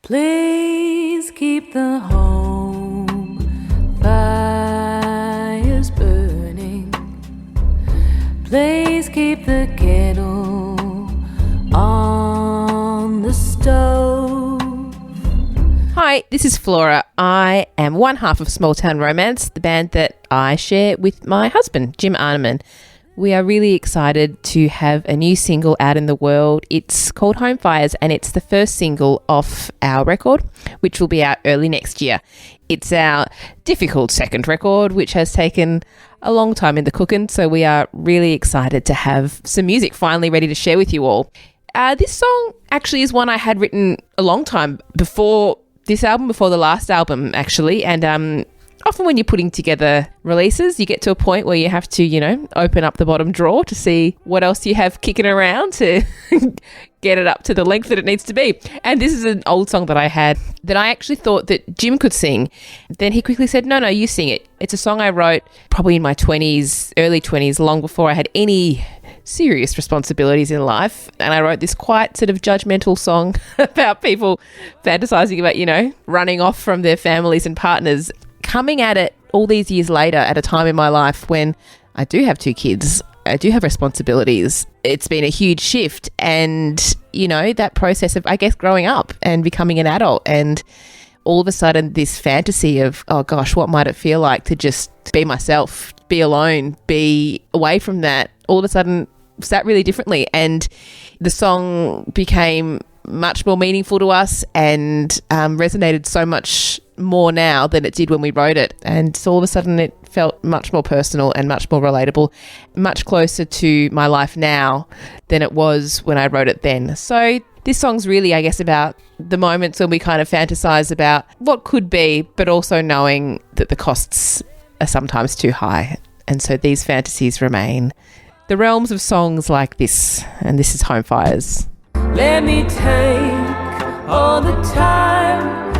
Please keep the home fires burning. Please keep the kettle on the stove. Hi, this is Flora. I am one half of Small Town Romance, the band that I share with my husband, Jim Arneman. We are really excited to have a new single out in the world. It's called Home Fires, and it's the first single off our record, which will be out early next year. It's our difficult second record, which has taken a long time in the cooking, so we are really excited to have some music finally ready to share with you all. This song actually is one I had written a long time before this album, before the last album, actually, and often when you're putting together releases, you get to a point where you have to, open up the bottom drawer to see what else you have kicking around to get it up to the length that it needs to be. And this is an old song that I had that I actually thought that Jim could sing. Then he quickly said, no, you sing it. It's a song I wrote probably in my 20s, early 20s, long before I had any serious responsibilities in life. And I wrote this quite sort of judgmental song about people fantasizing about, running off from their families and partners. Coming at it all these years later at a time in my life when I do have 2 kids, I do have responsibilities. It's been a huge shift, and, that process of, I guess, growing up and becoming an adult, and all of a sudden this fantasy of, oh gosh, what might it feel like to just be myself, be alone, be away from that, all of a sudden sat really differently. And the song became much more meaningful to us and resonated so much more now than it did when we wrote it. And so all of a sudden it felt much more personal and much more relatable, much closer to my life now than it was when I wrote it then. So this song's really, I guess, about the moments when we kind of fantasize about what could be, but also knowing that the costs are sometimes too high. And so these fantasies remain the realms of songs like this. And this is Home Fires. Let me take all the time